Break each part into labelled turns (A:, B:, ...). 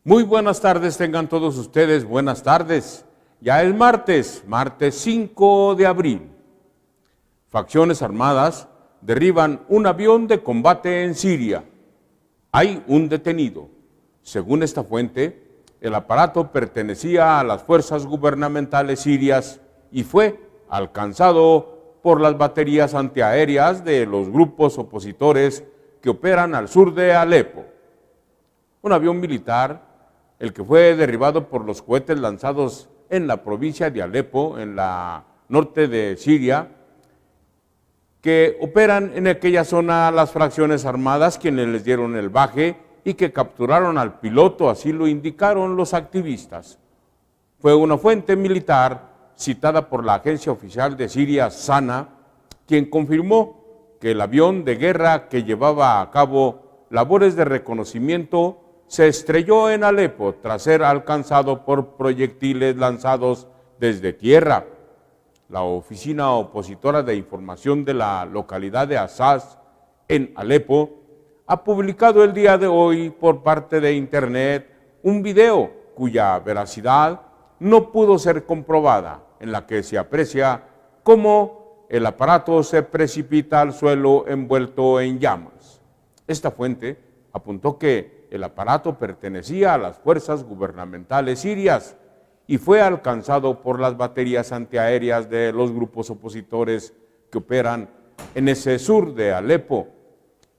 A: Muy buenas tardes, tengan todos ustedes, buenas tardes. Ya es martes 5 de abril. Facciones armadas derriban un avión de combate en Siria. Hay un detenido. Según esta fuente, el aparato pertenecía a las fuerzas gubernamentales sirias y fue alcanzado por las baterías antiaéreas de los grupos opositores que operan al sur de Alepo. Un avión militar, el que fue derribado por los cohetes lanzados en la provincia de Alepo, en la norte de Siria, que operan en aquella zona las fracciones armadas, quienes les dieron el baje y que capturaron al piloto, así lo indicaron los activistas. Fue una fuente militar citada por la agencia oficial de Siria, SANA, quien confirmó que el avión de guerra que llevaba a cabo labores de reconocimiento se estrelló en Alepo tras ser alcanzado por proyectiles lanzados desde tierra. La oficina opositora de información de la localidad de Azaz, en Alepo, ha publicado el día de hoy por parte de internet un video cuya veracidad no pudo ser comprobada, en la que se aprecia cómo el aparato se precipita al suelo envuelto en llamas. Esta fuente apuntó que el aparato pertenecía a las fuerzas gubernamentales sirias y fue alcanzado por las baterías antiaéreas de los grupos opositores que operan en ese sur de Alepo.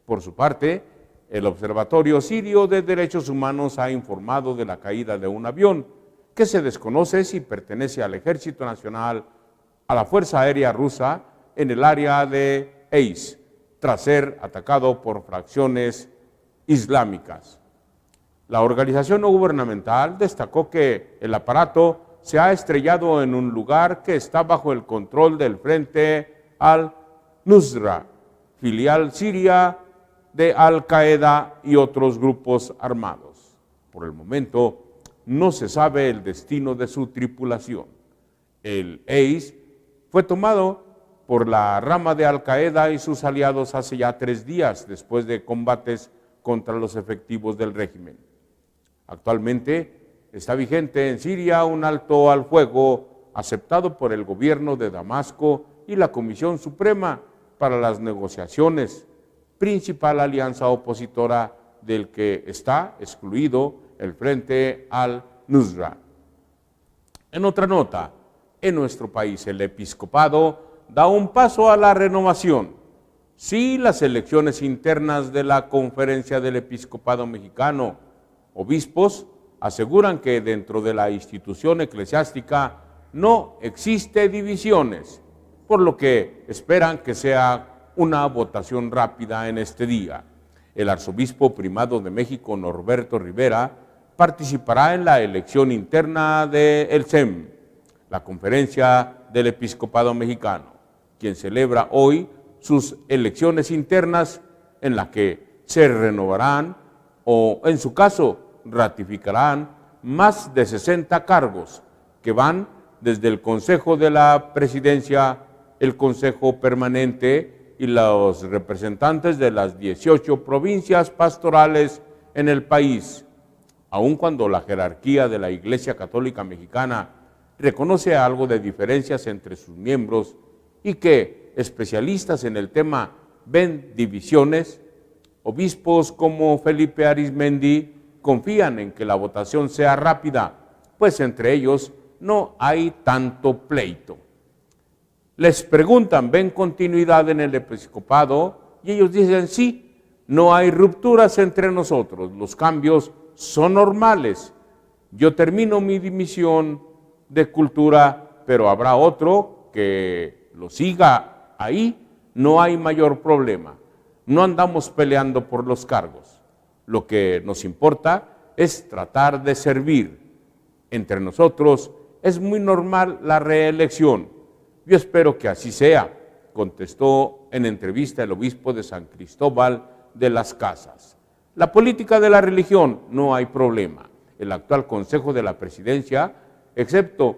A: Por su parte, el Observatorio Sirio de Derechos Humanos ha informado de la caída de un avión que se desconoce si pertenece al Ejército Nacional, a la Fuerza Aérea Rusa, en el área de Eiz, tras ser atacado por fracciones islámicas. La organización no gubernamental destacó que el aparato se ha estrellado en un lugar que está bajo el control del Frente al-Nusra, filial siria de Al-Qaeda y otros grupos armados. Por el momento, no se sabe el destino de su tripulación. El Eiz fue tomado por la rama de Al-Qaeda y sus aliados hace ya 3 días, después de combates contra los efectivos del régimen. Actualmente está vigente en Siria un alto al fuego aceptado por el gobierno de Damasco y la Comisión Suprema para las Negociaciones, principal alianza opositora del que está excluido el Frente al-Nusra. En otra nota, en nuestro país el episcopado da un paso a la renovación. Sí, las elecciones internas de la Conferencia del Episcopado Mexicano, obispos aseguran que dentro de la institución eclesiástica no existe divisiones, por lo que esperan que sea una votación rápida en este día. El arzobispo primado de México, Norberto Rivera, participará en la elección interna del CEM, la Conferencia del Episcopado Mexicano, quien celebra hoy sus elecciones internas en las que se renovarán o, en su caso, ratificarán más de 60 cargos que van desde el Consejo de la Presidencia, el Consejo Permanente y los representantes de las 18 provincias pastorales en el país, aun cuando la jerarquía de la Iglesia Católica Mexicana reconoce algo de diferencias entre sus miembros y que especialistas en el tema ven divisiones. Obispos como Felipe Arizmendi confían en que la votación sea rápida, pues entre ellos no hay tanto pleito. Les preguntan, ¿ven continuidad en el episcopado? Y ellos dicen, sí, no hay rupturas entre nosotros, los cambios son normales. Yo termino mi dimisión de cultura, pero habrá otro que lo siga ahí, no hay mayor problema. No andamos peleando por los cargos. Lo que nos importa es tratar de servir. Entre nosotros es muy normal la reelección. Yo espero que así sea, contestó en entrevista el obispo de San Cristóbal de las Casas. La política de la religión no hay problema. El actual Consejo de la Presidencia, excepto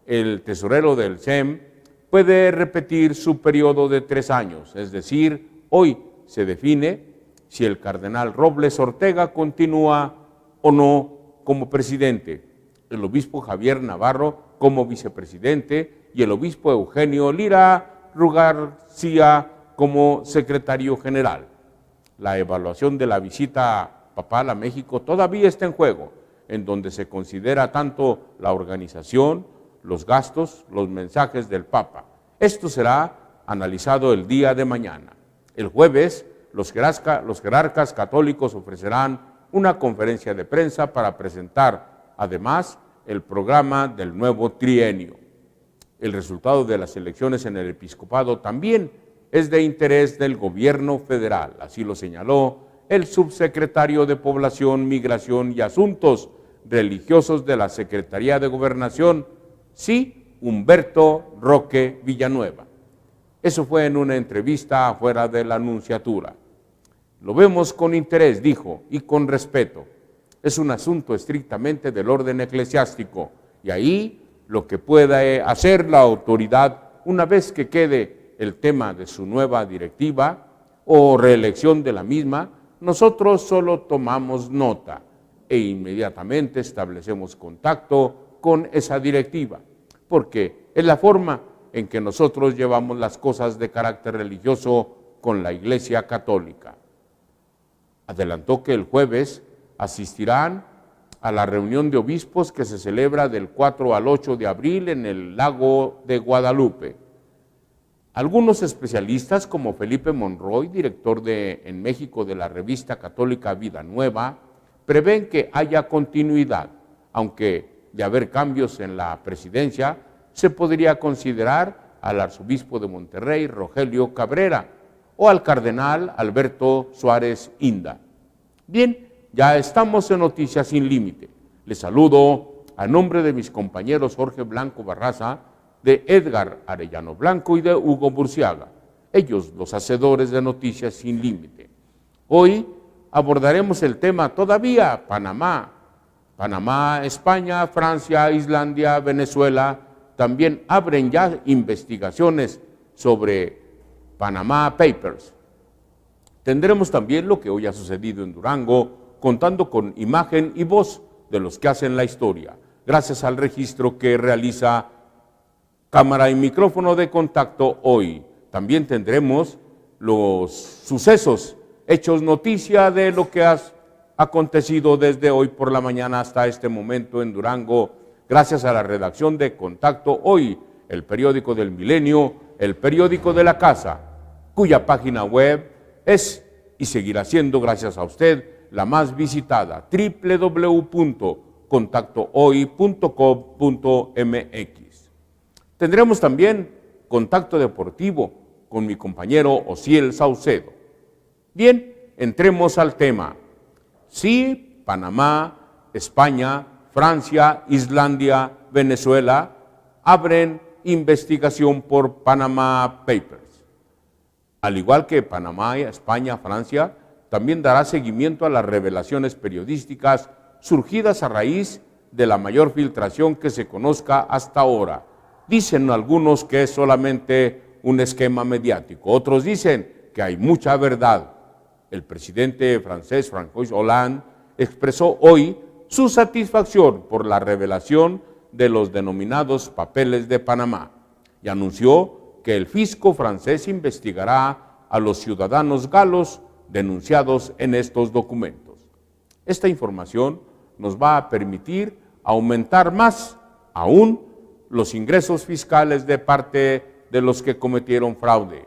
A: el tesorero del CEM, puede repetir su periodo de 3 años, es decir, hoy se define si el cardenal Robles Ortega continúa o no como presidente, el obispo Javier Navarro como vicepresidente y el obispo Eugenio Lira Rugarcía como secretario general. La evaluación de la visita papal a México todavía está en juego, en donde se considera tanto la organización, los gastos, los mensajes del Papa. Esto será analizado el día de mañana. El jueves, los jerarcas católicos ofrecerán una conferencia de prensa para presentar, además, el programa del nuevo trienio. El resultado de las elecciones en el episcopado también es de interés del gobierno federal, así lo señaló el subsecretario de Población, Migración y Asuntos Religiosos de la Secretaría de Gobernación, sí, Humberto Roque Villanueva. Eso fue en una entrevista afuera de la Nunciatura. Lo vemos con interés, dijo, y con respeto. Es un asunto estrictamente del orden eclesiástico y ahí lo que pueda hacer la autoridad una vez que quede el tema de su nueva directiva o reelección de la misma, nosotros solo tomamos nota e inmediatamente establecemos contacto con esa directiva, porque es la forma en que nosotros llevamos las cosas de carácter religioso con la Iglesia Católica. Adelantó que el jueves asistirán a la reunión de obispos que se celebra del 4 al 8 de abril en el lago de Guadalupe. Algunos especialistas, como Felipe Monroy, director en México de la revista católica Vida Nueva, prevén que haya continuidad, aunque de haber cambios en la presidencia, se podría considerar al arzobispo de Monterrey, Rogelio Cabrera, o al cardenal Alberto Suárez Inda. Bien, ya estamos en Noticias Sin Límite. Les saludo a nombre de mis compañeros Jorge Blanco Barraza, de Edgar Arellano Blanco y de Hugo Burciaga, ellos los hacedores de Noticias Sin Límite. Hoy abordaremos el tema todavía Panamá, España, Francia, Islandia, Venezuela, también abren ya investigaciones sobre Panama Papers. Tendremos también lo que hoy ha sucedido en Durango, contando con imagen y voz de los que hacen la historia, gracias al registro que realiza Cámara y Micrófono de Contacto Hoy. También tendremos los sucesos, hechos noticia de lo que ha acontecido desde hoy por la mañana hasta este momento en Durango, gracias a la redacción de Contacto Hoy, el periódico del milenio, el periódico de la casa, cuya página web es y seguirá siendo, gracias a usted, la más visitada, www.contactohoy.com.mx. Tendremos también contacto deportivo con mi compañero Osiel Saucedo. Bien, entremos al tema. Sí, Panamá, España, Francia, Islandia, Venezuela abren investigación por Panama Papers. Al igual que Panamá, España, Francia, también dará seguimiento a las revelaciones periodísticas surgidas a raíz de la mayor filtración que se conozca hasta ahora. Dicen algunos que es solamente un esquema mediático, otros dicen que hay mucha verdad. El presidente francés François Hollande expresó hoy su satisfacción por la revelación de los denominados papeles de Panamá y anunció que el fisco francés investigará a los ciudadanos galos denunciados en estos documentos. Esta información nos va a permitir aumentar más aún los ingresos fiscales de parte de los que cometieron fraude.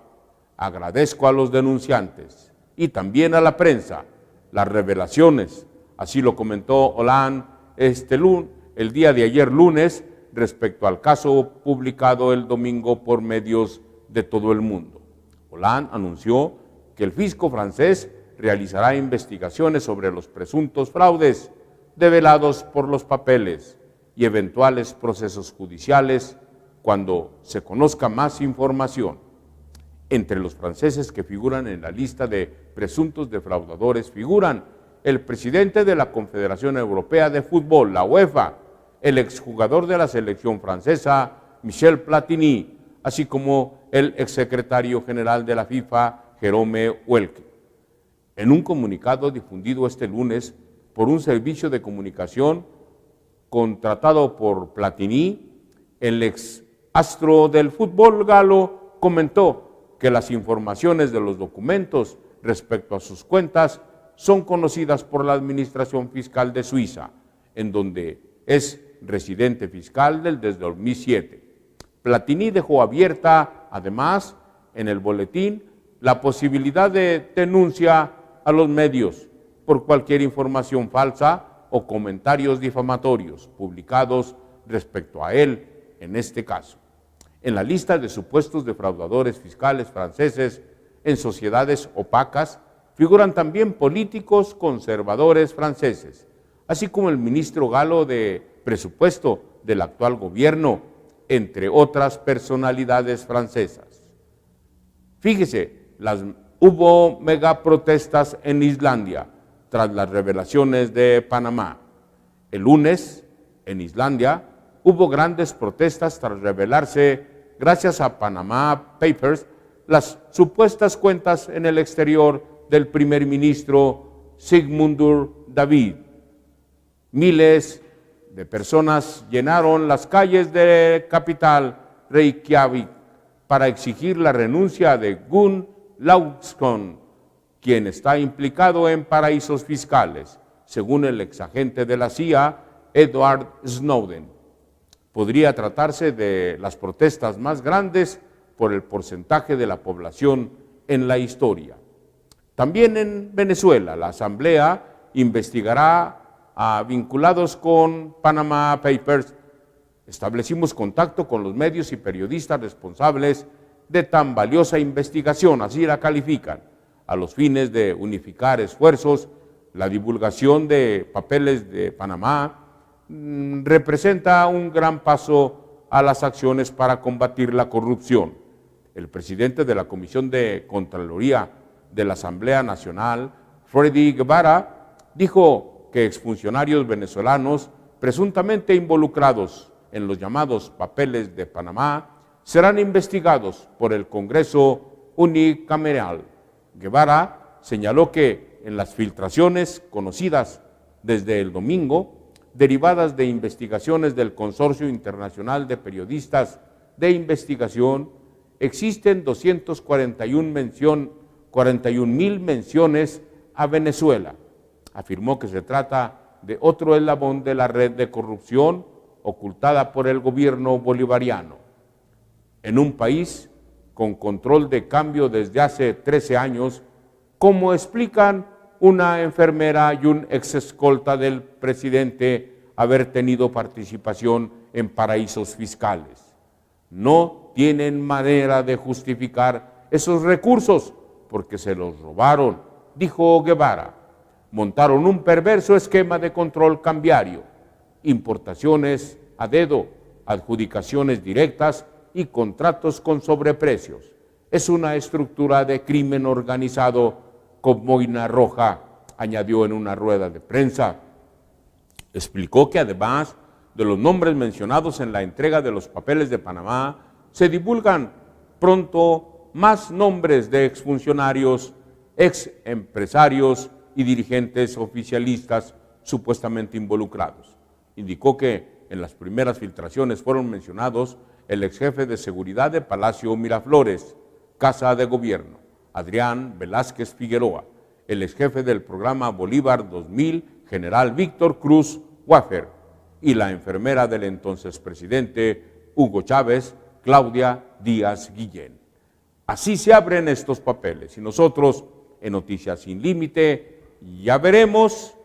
A: Agradezco a los denunciantes y también a la prensa las revelaciones, así lo comentó Hollande el día de ayer lunes respecto al caso publicado el domingo por medios de todo el mundo. Hollande anunció que el fisco francés realizará investigaciones sobre los presuntos fraudes develados por los papeles y eventuales procesos judiciales cuando se conozca más información. Entre los franceses que figuran en la lista de presuntos defraudadores figuran el presidente de la Confederación Europea de Fútbol, la UEFA, el exjugador de la selección francesa, Michel Platini, así como el exsecretario general de la FIFA, Jérôme Huelque. En un comunicado difundido este lunes por un servicio de comunicación contratado por Platini, el ex astro del fútbol galo comentó que las informaciones de los documentos respecto a sus cuentas son conocidas por la Administración Fiscal de Suiza, en donde es residente fiscal desde 2007. Platini dejó abierta, además, en el boletín, la posibilidad de denuncia a los medios por cualquier información falsa o comentarios difamatorios publicados respecto a él en este caso. En la lista de supuestos defraudadores fiscales franceses en sociedades opacas figuran también políticos conservadores franceses, así como el ministro galo de presupuesto del actual gobierno, entre otras personalidades francesas. Fíjese, hubo megaprotestas en Islandia tras las revelaciones de Panamá. El lunes, en Islandia, hubo grandes protestas tras revelarse, gracias a Panama Papers, las supuestas cuentas en el exterior del primer ministro Sigmundur David. Miles de personas llenaron las calles de capital Reykjavik para exigir la renuncia de Gunn Lausson, quien está implicado en paraísos fiscales, según el exagente de la CIA, Edward Snowden. Podría tratarse de las protestas más grandes por el porcentaje de la población en la historia. También en Venezuela, la Asamblea investigará a vinculados con Panama Papers. Establecimos contacto con los medios y periodistas responsables de tan valiosa investigación, así la califican, a los fines de unificar esfuerzos. La divulgación de papeles de Panamá representa un gran paso a las acciones para combatir la corrupción. El presidente de la Comisión de Contraloría de la Asamblea Nacional, Freddy Guevara, dijo que exfuncionarios venezolanos presuntamente involucrados en los llamados papeles de Panamá serán investigados por el Congreso unicameral. Guevara señaló que en las filtraciones conocidas desde el domingo, derivadas de investigaciones del Consorcio Internacional de Periodistas de Investigación, existen 241.000 menciones a Venezuela. Afirmó que se trata de otro eslabón de la red de corrupción ocultada por el gobierno bolivariano. En un país con control de cambio desde hace 13 años, como explican una enfermera y un ex escolta del presidente haber tenido participación en paraísos fiscales. No tienen manera de justificar esos recursos porque se los robaron, dijo Guevara. Montaron un perverso esquema de control cambiario, importaciones a dedo, adjudicaciones directas y contratos con sobreprecios. Es una estructura de crimen organizado con boina roja, añadió en una rueda de prensa. Explicó que además de los nombres mencionados en la entrega de los papeles de Panamá, se divulgan pronto más nombres de exfuncionarios, exempresarios y dirigentes oficialistas supuestamente involucrados. Indicó que en las primeras filtraciones fueron mencionados el exjefe de seguridad de Palacio Miraflores, Casa de Gobierno, Adrián Velázquez Figueroa, el exjefe del programa Bolívar 2000, general Víctor Cruz Waffer, y la enfermera del entonces presidente Hugo Chávez, Claudia Díaz Guillén. Así se abren estos papeles y nosotros en Noticias Sin Límite ya veremos,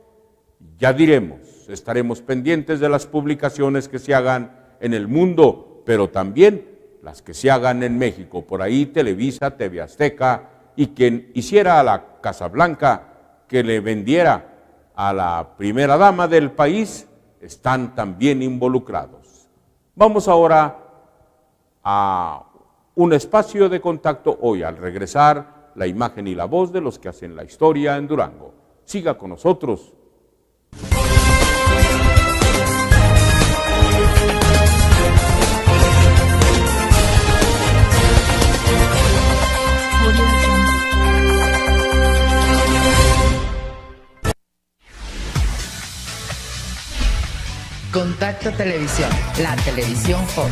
A: ya diremos, estaremos pendientes de las publicaciones que se hagan en el mundo, pero también las que se hagan en México. Por ahí Televisa, TV Azteca y quien hiciera a la Casa Blanca que le vendiera a la primera dama del país están también involucrados. Vamos ahora a un espacio de contacto hoy. Al regresar, la imagen y la voz de los que hacen la historia en Durango. Siga con nosotros.
B: Contacto Televisión, la televisión joven.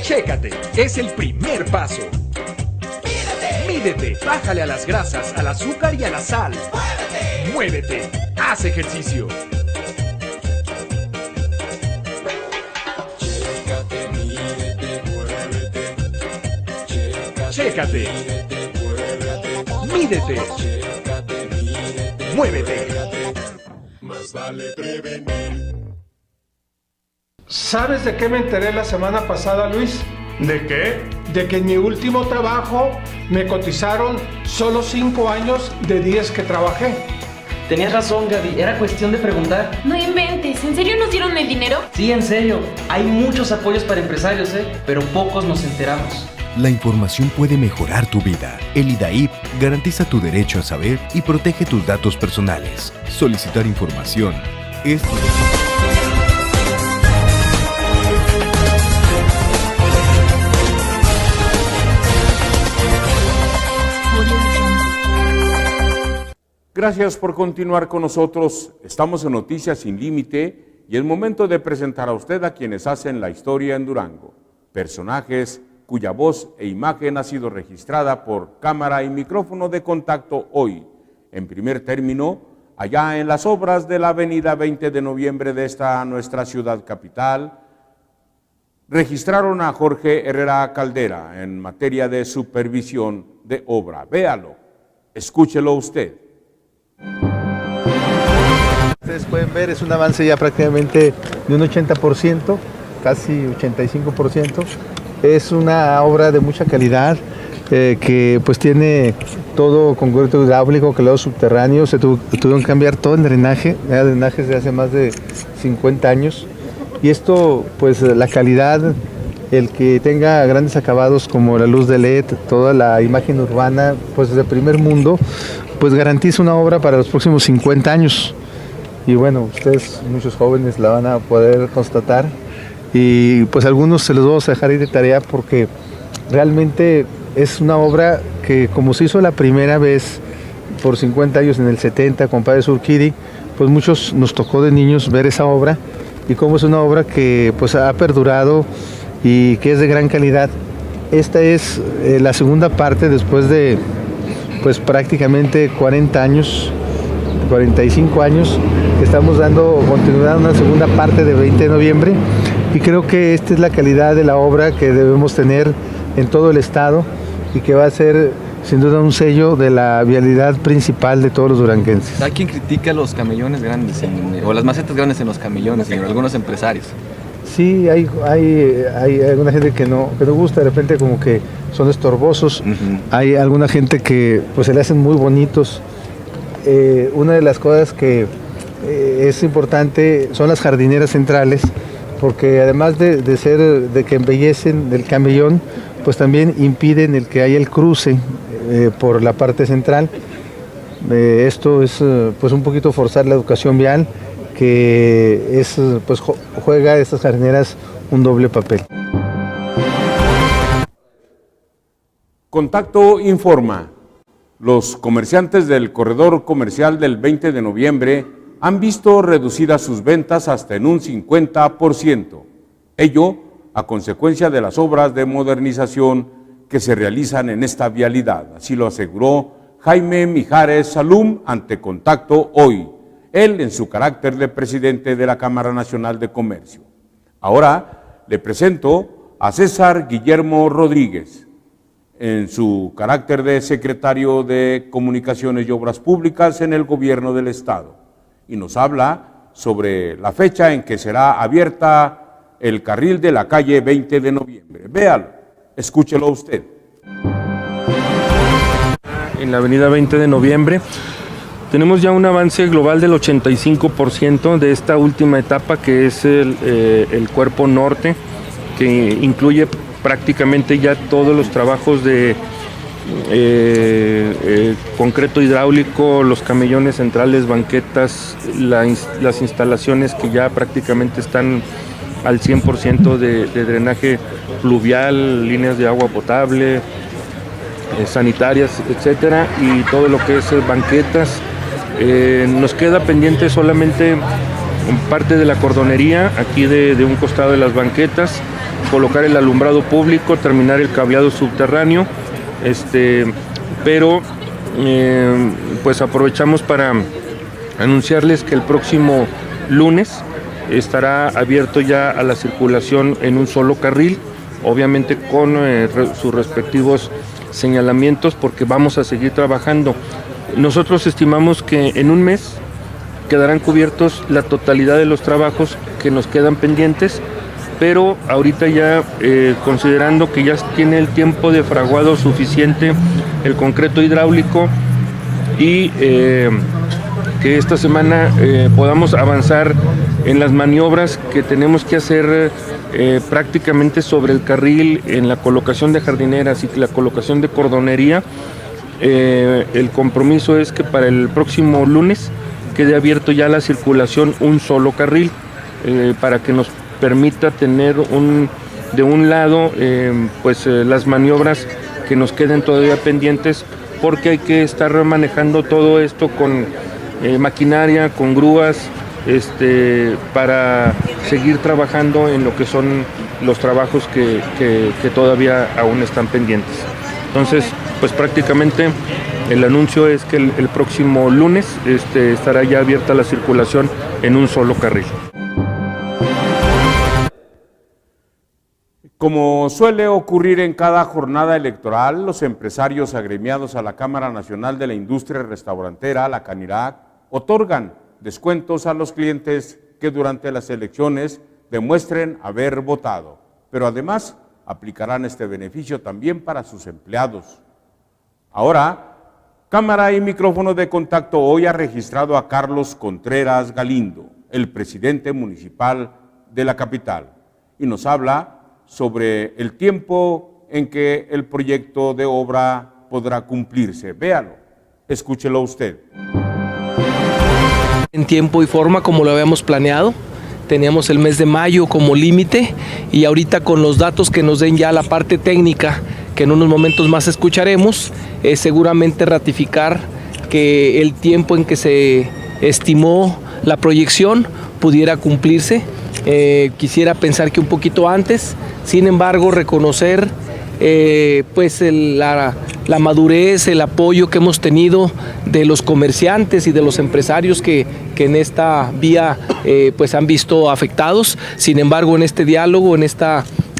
C: Chécate, es el primer paso. Mídete, bájale a las grasas, al azúcar y a la sal. Muévete, haz ejercicio. Chécate, mídete, muévete.
D: Más vale prevenir.
E: ¿Sabes de qué me enteré la semana pasada, Luis?
F: ¿De qué?
E: De que en mi último trabajo me cotizaron solo 5 años de 10 que trabajé.
G: Tenías razón, Gaby, era cuestión de preguntar.
H: No inventes, ¿en serio nos dieron el dinero?
G: Sí, en serio, hay muchos apoyos para empresarios, pero pocos nos enteramos.
I: La información puede mejorar tu vida. El IDAIP garantiza tu derecho a saber y protege tus datos personales. Solicitar información es...
A: Gracias por continuar con nosotros. Estamos en Noticias Sin Límite y es momento de presentar a usted a quienes hacen la historia en Durango. Personajes cuya voz e imagen ha sido registrada por cámara y micrófono de contacto hoy. En primer término, allá en las obras de la avenida 20 de noviembre de esta nuestra ciudad capital, registraron a Jorge Herrera Caldera en materia de supervisión de obra. Véalo, escúchelo usted.
J: Ustedes pueden ver, es un avance ya prácticamente de un 80%, casi 85%. Es una obra de mucha calidad que pues tiene todo concreto hidráulico, calado subterráneo. Se tuvieron que cambiar todo el drenaje, era drenajes de hace más de 50 años. Y esto, pues la calidad, el que tenga grandes acabados como la luz de LED, toda la imagen urbana, pues de primer mundo, pues garantiza una obra para los próximos 50 años. Y bueno, ustedes, muchos jóvenes, la van a poder constatar. Y pues algunos se los vamos a dejar ahí de tarea porque realmente es una obra que, como se hizo la primera vez por 50 años en el 70 con Padre Surquiri, pues muchos nos tocó de niños ver esa obra y cómo es una obra que pues ha perdurado y que es de gran calidad. Esta es la segunda parte después de pues prácticamente 40 años, 45 años, que estamos dando continuidad a una segunda parte de 20 de noviembre. Y creo que esta es la calidad de la obra que debemos tener en todo el estado y que va a ser sin duda un sello de la vialidad principal de todos los duranguenses.
K: Hay quien critica los camellones grandes o las macetas grandes en los camellones, señor, algunos empresarios.
J: Sí, hay alguna gente que no gusta, de repente como que son estorbosos. Hay alguna gente que pues se le hacen muy bonitos. Una de las cosas que es importante son las jardineras centrales, porque además de que embellecen el camellón, pues también impiden el que haya el cruce por la parte central. Esto es pues un poquito forzar la educación vial, que es pues juega estas jardineras un doble papel.
A: Contacto informa. Los comerciantes del corredor comercial del 20 de noviembre han visto reducidas sus ventas hasta en un 50%. Ello a consecuencia de las obras de modernización que se realizan en esta vialidad. Así lo aseguró Jaime Mijares Salum ante Contacto hoy, él en su carácter de presidente de la Cámara Nacional de Comercio. Ahora le presento a César Guillermo Rodríguez, en su carácter de secretario de Comunicaciones y Obras Públicas en el Gobierno del Estado, y nos habla sobre la fecha en que será abierta el carril de la calle 20 de noviembre. Véalo, escúchelo usted.
F: En la avenida 20 de noviembre tenemos ya un avance global del 85% de esta última etapa, que es el cuerpo norte, que incluye prácticamente ya todos los trabajos de concreto hidráulico, los camellones centrales, banquetas, las instalaciones que ya prácticamente están al 100% de drenaje pluvial, líneas de agua potable, sanitarias, etcétera, y todo lo que es banquetas. Nos queda pendiente solamente parte de la cordonería, aquí de un costado de las banquetas, colocar el alumbrado público, terminar el cableado subterráneo, pero pues aprovechamos para anunciarles que el próximo lunes estará abierto ya a la circulación en un solo carril, obviamente con sus respectivos señalamientos, porque vamos a seguir trabajando. Nosotros estimamos que en un mes quedarán cubiertos la totalidad de los trabajos que nos quedan pendientes, pero ahorita ya considerando que ya tiene el tiempo de fraguado suficiente el concreto hidráulico y que esta semana podamos avanzar en las maniobras que tenemos que hacer prácticamente sobre el carril, en la colocación de jardineras y la colocación de cordonería. El compromiso es que para el próximo lunes quede abierto ya la circulación un solo carril, para que nos permita tener de un lado las maniobras que nos queden todavía pendientes, porque hay que estar manejando todo esto con maquinaria, con grúas, para seguir trabajando en lo que son los trabajos que todavía aún están pendientes. Entonces, pues prácticamente el anuncio es que el próximo lunes estará ya abierta la circulación en un solo carril.
A: Como suele ocurrir en cada jornada electoral, los empresarios agremiados a la Cámara Nacional de la Industria Restaurantera, la CANIRAC, otorgan descuentos a los clientes que durante las elecciones demuestren haber votado, pero además aplicarán este beneficio también para sus empleados. Ahora, cámara y micrófono de contacto hoy ha registrado a Carlos Contreras Galindo, el presidente municipal de la capital, y nos habla sobre el tiempo en que el proyecto de obra podrá cumplirse. Véalo, escúchelo usted.
L: En tiempo y forma como lo habíamos planeado. Teníamos el mes de mayo como límite y ahorita con los datos que nos den ya la parte técnica, que en unos momentos más escucharemos, es seguramente ratificar que el tiempo en que se estimó la proyección pudiera cumplirse. Quisiera pensar que un poquito antes, sin embargo reconocer la madurez, el apoyo que hemos tenido de los comerciantes y de los empresarios que en esta vía han visto afectados. Sin embargo, en este diálogo, en este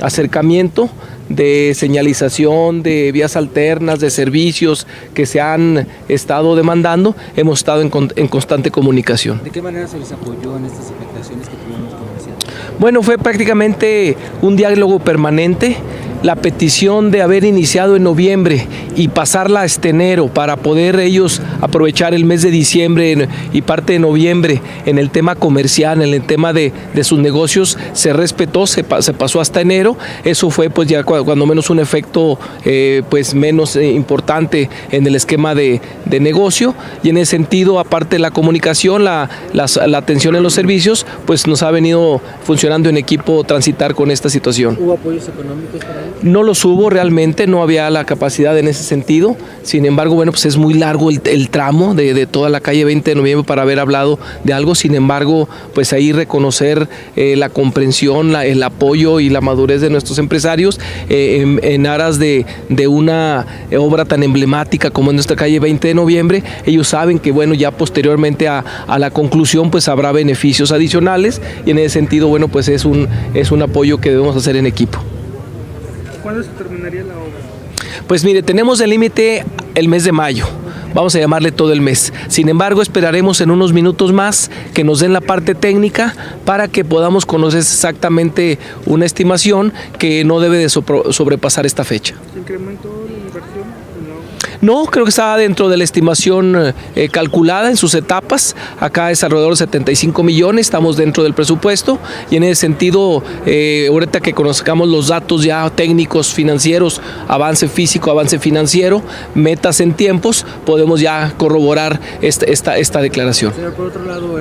L: acercamiento de señalización, de vías alternas, de servicios que se han estado demandando, hemos estado en constante comunicación.
M: ¿De qué manera se les apoyó en estas afectaciones que tuvieron los comerciantes?
L: Bueno, fue prácticamente un diálogo permanente. La petición de haber iniciado en noviembre y pasarla a enero para poder ellos aprovechar el mes de diciembre y parte de noviembre en el tema comercial, en el tema de sus negocios, se respetó, se pasó hasta enero. Eso fue pues ya cuando menos un efecto menos importante en el esquema de negocio, y en ese sentido, aparte de la comunicación, la atención en los servicios, pues nos ha venido funcionando en equipo transitar con esta situación.
M: ¿Hubo apoyos económicos para ellos?
L: No los hubo realmente, no había la capacidad en ese sentido. Sin embargo, bueno, pues es muy largo el tramo de toda la calle 20 de noviembre para haber hablado de algo. Sin embargo, pues ahí reconocer la comprensión, el apoyo y la madurez de nuestros empresarios en aras de una obra tan emblemática como en nuestra calle 20 de noviembre. Ellos saben que, bueno, ya posteriormente a la conclusión, pues habrá beneficios adicionales, y en ese sentido, bueno, pues es un apoyo que debemos hacer en equipo.
M: ¿Cuándo se terminaría la obra?
L: Pues mire, tenemos el límite el mes de mayo. Vamos a llamarle todo el mes. Sin embargo, esperaremos en unos minutos más que nos den la parte técnica para que podamos conocer exactamente una estimación que no debe de sobrepasar esta fecha.
M: ¿Se incrementó la inversión?
L: No, creo que está dentro de la estimación calculada en sus etapas. Acá es alrededor de 75 millones, estamos dentro del presupuesto, y en ese sentido, ahorita que conozcamos los datos ya técnicos, financieros, avance físico, avance financiero, metas en tiempos, podemos ya corroborar esta declaración.
M: Señor, por otro lado,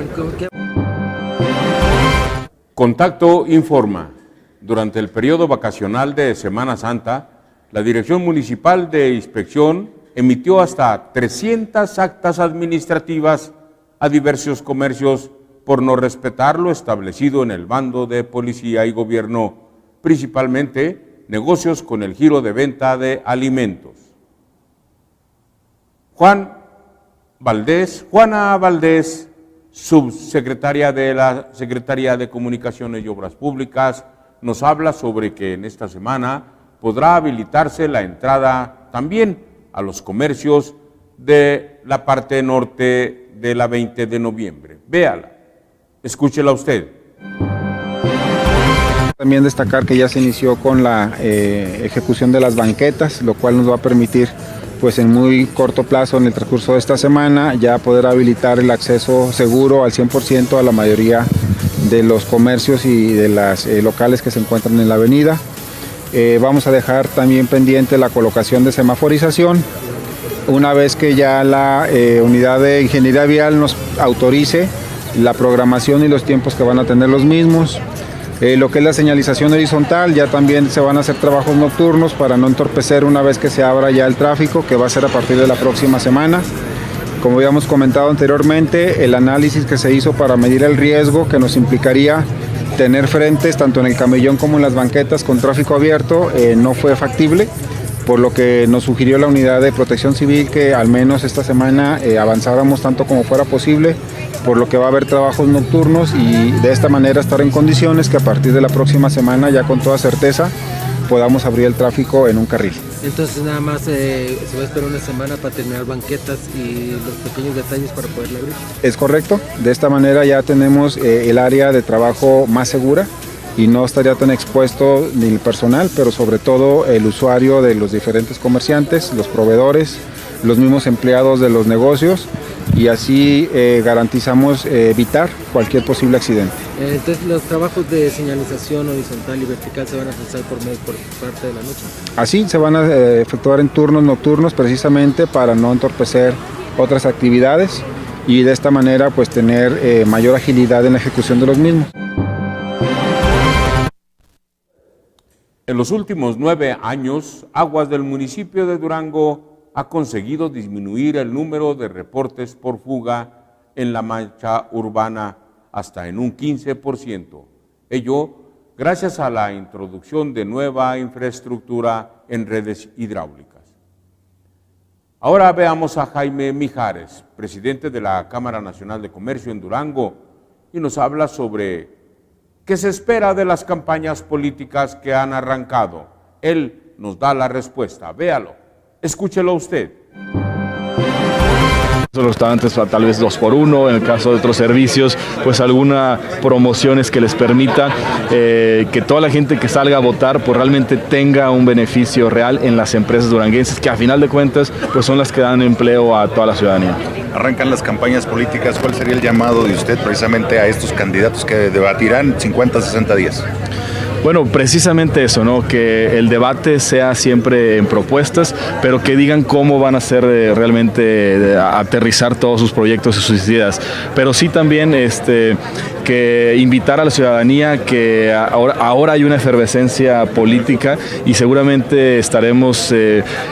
A: Contacto informa. Durante el periodo vacacional de Semana Santa, la Dirección Municipal de Inspección emitió hasta 300 actas administrativas a diversos comercios por no respetar lo establecido en el bando de policía y gobierno, principalmente negocios con el giro de venta de alimentos. Juana Valdés, subsecretaria de la Secretaría de Comunicaciones y Obras Públicas, nos habla sobre que en esta semana podrá habilitarse la entrada también a los comercios de la parte norte de la 20 de noviembre. Véala, escúchela usted.
N: También destacar que ya se inició con la ejecución de las banquetas, lo cual nos va a permitir pues en muy corto plazo, en el transcurso de esta semana, ya poder habilitar el acceso seguro al 100% a la mayoría de los comercios y de las locales que se encuentran en la avenida. Vamos a dejar también pendiente la colocación de semaforización. Una vez que ya la unidad de ingeniería vial nos autorice la programación y los tiempos que van a tener los mismos. Lo que es la señalización horizontal, ya también se van a hacer trabajos nocturnos para no entorpecer una vez que se abra ya el tráfico, que va a ser a partir de la próxima semana. Como habíamos comentado anteriormente, el análisis que se hizo para medir el riesgo que nos implicaría tener frentes tanto en el camellón como en las banquetas con tráfico abierto no fue factible, por lo que nos sugirió la unidad de protección civil que al menos esta semana avanzáramos tanto como fuera posible, por lo que va a haber trabajos nocturnos y de esta manera estar en condiciones que a partir de la próxima semana ya con toda certeza podamos abrir el tráfico en un carril.
M: Entonces nada más se va a esperar una semana para terminar banquetas y los pequeños detalles para poderla abrir.
N: Es correcto, de esta manera ya tenemos el área de trabajo más segura y no estaría tan expuesto ni el personal, pero sobre todo el usuario de los diferentes comerciantes, los proveedores, los mismos empleados de los negocios, y así garantizamos evitar cualquier posible accidente.
M: Entonces los trabajos de señalización horizontal y vertical se van a realizar por parte de la noche.
N: Así se van a efectuar en turnos nocturnos precisamente para no entorpecer otras actividades y de esta manera pues tener mayor agilidad en la ejecución de los mismos.
A: En los últimos 9 años, Aguas del municipio de Durango ha conseguido disminuir el número de reportes por fuga en la mancha urbana hasta en un 15%. Ello gracias a la introducción de nueva infraestructura en redes hidráulicas. Ahora veamos a Jaime Mijares, presidente de la Cámara Nacional de Comercio en Durango, y nos habla sobre qué se espera de las campañas políticas que han arrancado. Él nos da la respuesta. Véalo. Escúchelo usted.
O: Los restaurantes tal vez 2x1, en el caso de otros servicios, pues algunas promociones que les permita que toda la gente que salga a votar pues realmente tenga un beneficio real en las empresas duranguenses, que a final de cuentas pues son las que dan empleo a toda la ciudadanía.
P: Arrancan las campañas políticas, ¿cuál sería el llamado de usted precisamente a estos candidatos que debatirán 50-60 días?
O: Bueno, precisamente eso, ¿no? Que el debate sea siempre en propuestas, pero que digan cómo van a hacer realmente aterrizar todos sus proyectos y sus ideas. Pero sí también que invitar a la ciudadanía que ahora hay una efervescencia política y seguramente estaremos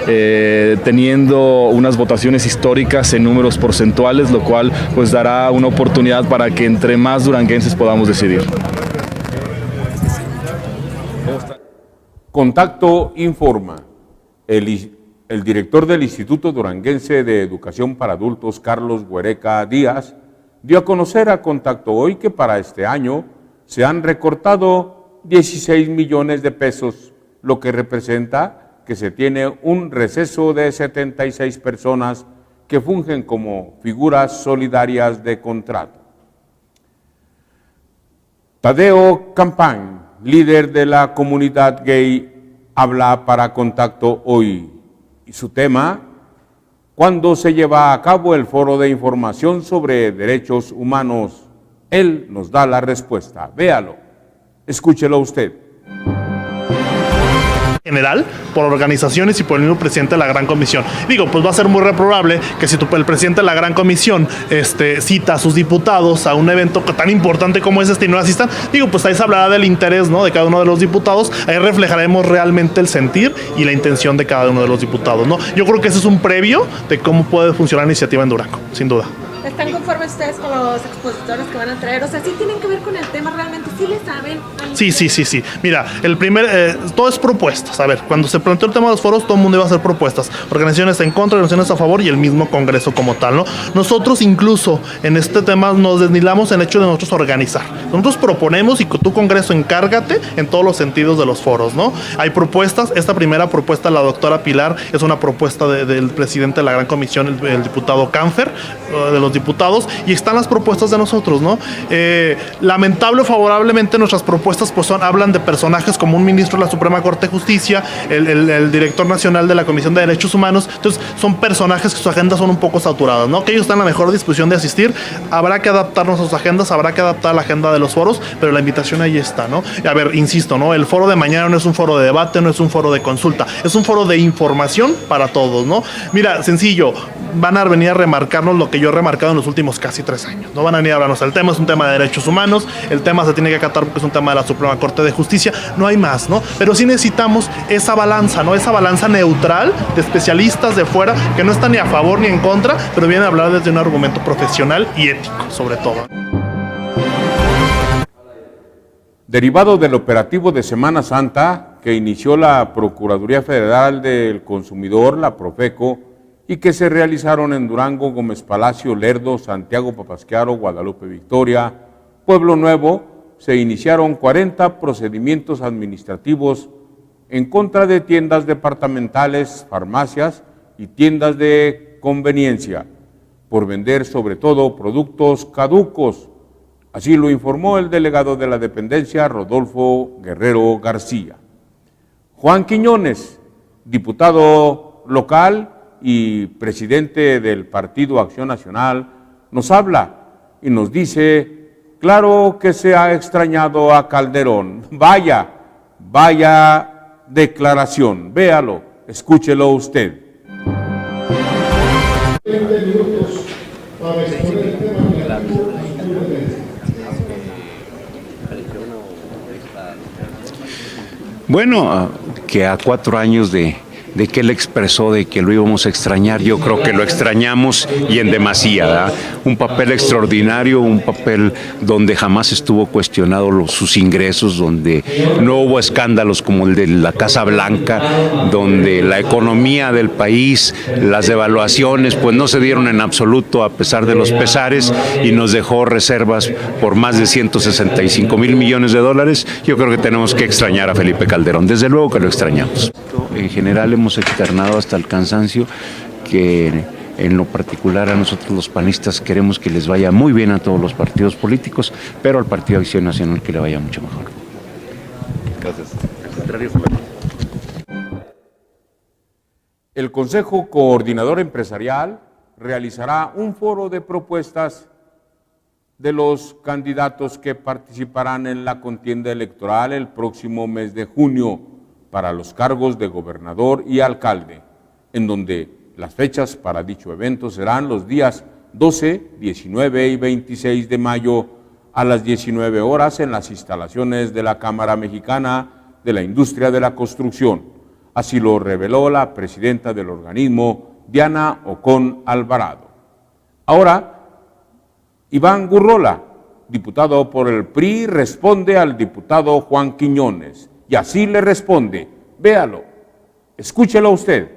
O: teniendo unas votaciones históricas en números porcentuales, lo cual pues dará una oportunidad para que entre más duranguenses podamos decidir.
A: Contacto informa. El director del Instituto Duranguense de Educación para Adultos, Carlos Huereca Díaz, dio a conocer a Contacto Hoy que para este año se han recortado 16 millones de pesos, lo que representa que se tiene un receso de 76 personas que fungen como figuras solidarias de contrato. Tadeo Campañ, líder de la comunidad gay, habla para Contacto Hoy. Y su tema, ¿cuándo se lleva a cabo el foro de información sobre derechos humanos? Él nos da la respuesta. Véalo, escúchelo usted.
Q: general, por organizaciones y por el mismo presidente de la Gran Comisión. Digo, pues va a ser muy reprobable que si el presidente de la Gran Comisión cita a sus diputados a un evento tan importante como es y no asistan, digo, pues ahí se hablará del interés, ¿no?, de cada uno de los diputados, ahí reflejaremos realmente el sentir y la intención de cada uno de los diputados, ¿no? Yo creo que ese es un previo de cómo puede funcionar la iniciativa en Durango, sin duda.
H: ¿Están conformes ustedes con los expositores que van a traer? O sea, ¿sí tienen que ver con el tema realmente? ¿Sí le saben?
Q: Sí. Mira, todo es propuestas. A ver, cuando se planteó el tema de los foros, todo el mundo iba a hacer propuestas. Organizaciones en contra, organizaciones a favor y el mismo Congreso como tal, ¿no? Nosotros incluso en este tema nos deslindamos en el hecho de nosotros organizar. Nosotros proponemos y tu Congreso encárgate en todos los sentidos de los foros, ¿no? Hay propuestas. Esta primera propuesta de la doctora Pilar es una propuesta del presidente de la Gran Comisión, el diputado Canfer, de los diputados, y están las propuestas de nosotros, ¿no? Lamentable o favorablemente nuestras propuestas pues hablan de personajes como un ministro de la Suprema Corte de Justicia, el director nacional de la Comisión de Derechos Humanos. Entonces son personajes que sus agendas son un poco saturadas, ¿no? Que ellos están en la mejor disposición de asistir. Habrá que adaptar nuestras agendas, habrá que adaptar la agenda de los foros, pero la invitación ahí está, ¿no? A ver, insisto, ¿no? El foro de mañana no es un foro de debate, no es un foro de consulta, es un foro de información para todos, ¿no? Mira, sencillo, van a venir a remarcarnos lo que yo he remarcado en los últimos casi 3 años. No van a venir a hablarnos. El tema es un tema de derechos humanos, el tema se tiene que acatar porque es un tema de la Suprema Corte de Justicia, no hay más, ¿no? Pero sí necesitamos esa balanza, ¿no? Esa balanza neutral de especialistas de fuera que no están ni a favor ni en contra, pero vienen a hablar desde un argumento profesional y ético, sobre todo.
A: Derivado del operativo de Semana Santa que inició la Procuraduría Federal del Consumidor, la Profeco, y que se realizaron en Durango, Gómez Palacio, Lerdo, Santiago Papasquiaro, Guadalupe Victoria, Pueblo Nuevo, se iniciaron 40 procedimientos administrativos en contra de tiendas departamentales, farmacias y tiendas de conveniencia, por vender sobre todo productos caducos. Así lo informó el delegado de la dependencia, Rodolfo Guerrero García. Juan Quiñones, diputado local y presidente del Partido Acción Nacional, nos habla y nos dice, claro que se ha extrañado a Calderón. Vaya declaración, véalo, escúchelo usted.
D: 20 minutos para exponer el tema.
R: Bueno, que a 4 años de que él expresó de que lo íbamos a extrañar, yo creo que lo extrañamos y en demasía, ¿verdad? Un papel extraordinario, un papel donde jamás estuvo cuestionado sus ingresos, donde no hubo escándalos como el de la Casa Blanca, donde la economía del país, las devaluaciones, pues no se dieron en absoluto a pesar de los pesares y nos dejó reservas por más de 165 mil millones de dólares. Yo creo que tenemos que extrañar a Felipe Calderón, desde luego que lo extrañamos. En general hemos externado hasta el cansancio que en lo particular a nosotros los panistas queremos que les vaya muy bien a todos los partidos políticos, pero al Partido Acción Nacional que le vaya mucho mejor.
P: Gracias.
A: El Consejo Coordinador Empresarial realizará un foro de propuestas de los candidatos que participarán en la contienda electoral el próximo mes de junio para los cargos de gobernador y alcalde, en donde las fechas para dicho evento serán los días 12, 19 y 26 de mayo a las 19 horas en las instalaciones de la Cámara Mexicana de la Industria de la Construcción. Así lo reveló la presidenta del organismo, Diana Ocón Alvarado. Ahora, Iván Gurrola, diputado por el PRI, responde al diputado Juan Quiñones. Y así le responde, véalo, escúchelo usted.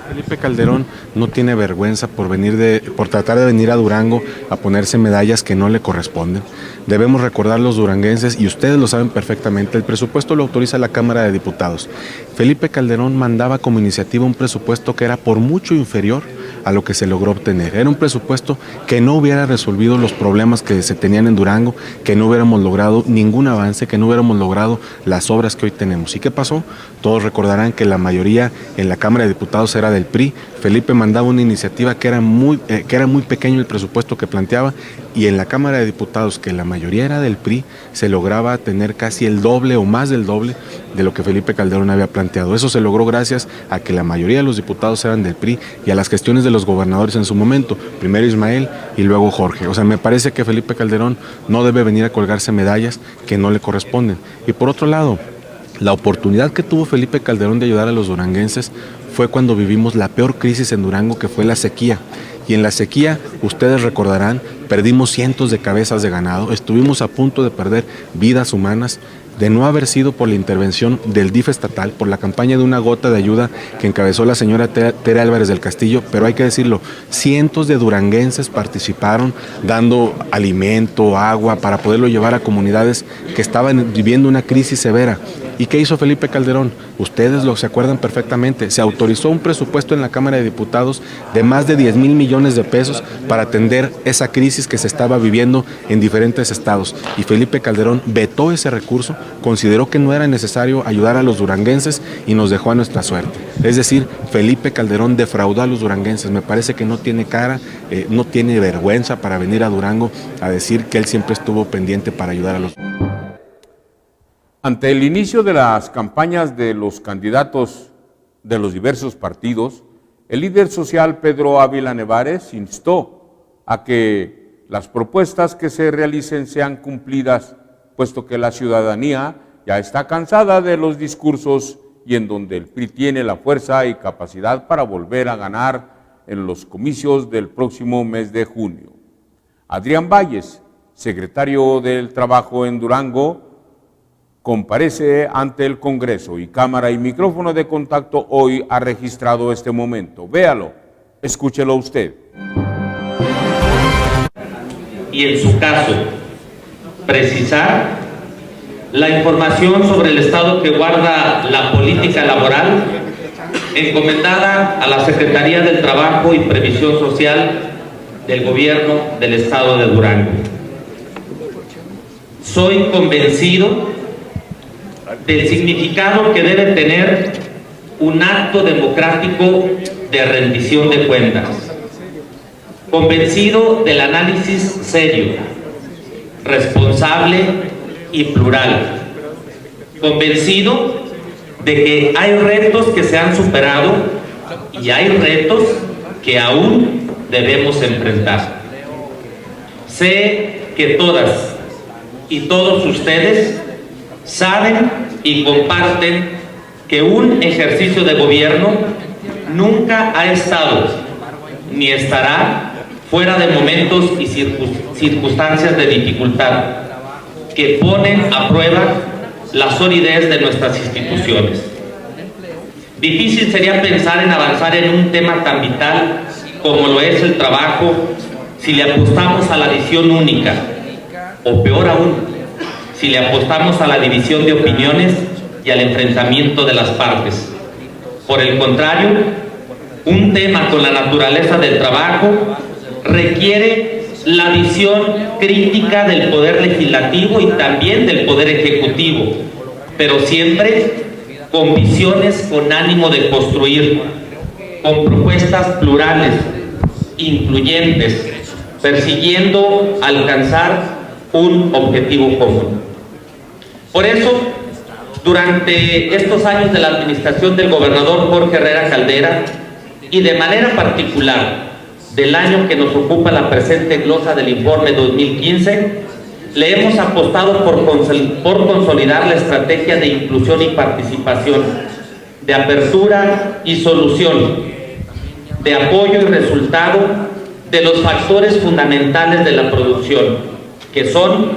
S: Felipe Calderón no tiene vergüenza por tratar de venir a Durango a ponerse medallas que no le corresponden. Debemos recordar los duranguenses, y ustedes lo saben perfectamente, el presupuesto lo autoriza la Cámara de Diputados. Felipe Calderón mandaba como iniciativa un presupuesto que era por mucho inferior a lo que se logró obtener. Era un presupuesto que no hubiera resolvido los problemas que se tenían en Durango, que no hubiéramos logrado ningún avance, que no hubiéramos logrado las obras que hoy tenemos. ¿Y qué pasó? Todos recordarán que la mayoría en la Cámara de Diputados era del PRI. Felipe mandaba una iniciativa que era muy pequeño el presupuesto que planteaba, y en la Cámara de Diputados, que la mayoría era del PRI, se lograba tener casi el doble o más del doble de lo que Felipe Calderón había planteado. Eso se logró gracias a que la mayoría de los diputados eran del PRI y a las gestiones de los gobernadores en su momento, primero Ismael y luego Jorge. O sea, me parece que Felipe Calderón no debe venir a colgarse medallas que no le corresponden. Y por otro lado, la oportunidad que tuvo Felipe Calderón de ayudar a los duranguenses fue cuando vivimos la peor crisis en Durango, que fue la sequía. Y en la sequía, ustedes recordarán, perdimos cientos de cabezas de ganado, estuvimos a punto de perder vidas humanas, de no haber sido por la intervención del DIF estatal, por la campaña de una gota de ayuda que encabezó la señora Tere Álvarez del Castillo, pero hay que decirlo, cientos de duranguenses participaron dando alimento, agua, para poderlo llevar a comunidades que estaban viviendo una crisis severa. ¿Y qué hizo Felipe Calderón? Ustedes se acuerdan perfectamente. Se autorizó un presupuesto en la Cámara de Diputados de más de 10,000 millones de pesos para atender esa crisis que se estaba viviendo en diferentes estados. Y Felipe Calderón vetó ese recurso, consideró que no era necesario ayudar a los duranguenses y nos dejó a nuestra suerte. Es decir, Felipe Calderón defraudó a los duranguenses. Me parece que no tiene cara, no tiene vergüenza para venir a Durango a decir que él siempre estuvo pendiente para ayudar a los duranguenses.
A: Ante el inicio de las campañas de los candidatos de los diversos partidos, el líder social Pedro Ávila Nevares instó a que las propuestas que se realicen sean cumplidas, puesto que la ciudadanía ya está cansada de los discursos y en donde el PRI tiene la fuerza y capacidad para volver a ganar en los comicios del próximo mes de junio. Adrián Valles, secretario del Trabajo en Durango, comparece ante el Congreso y cámara y micrófono de contacto hoy ha registrado este momento. Véalo, escúchelo usted.
T: Y en su caso, precisar la información sobre el estado que guarda la política laboral encomendada a la Secretaría del Trabajo y Previsión Social del Gobierno del Estado de Durango. Soy convencido del significado que debe tener un acto democrático de rendición de cuentas. Convencido del análisis serio, responsable y plural. Convencido de que hay retos que se han superado y hay retos que aún debemos enfrentar. Sé que todas y todos ustedes saben y comparten que un ejercicio de gobierno nunca ha estado ni estará fuera de momentos y circunstancias de dificultad que ponen a prueba la solidez de nuestras instituciones. Difícil sería pensar en avanzar en un tema tan vital como lo es el trabajo si le apostamos a la visión única, o peor aún, si le apostamos a la división de opiniones y al enfrentamiento de las partes. Por el contrario, un tema con la naturaleza del trabajo requiere la visión crítica del Poder Legislativo y también del Poder Ejecutivo, pero siempre con visiones con ánimo de construir, con propuestas plurales, incluyentes, persiguiendo alcanzar un objetivo común. Por eso, durante estos años de la administración del gobernador Jorge Herrera Caldera y de manera particular del año que nos ocupa la presente glosa del informe 2015, le hemos apostado por consolidar la estrategia de inclusión y participación, de apertura y solución, de apoyo y resultado de los factores fundamentales de la producción, que son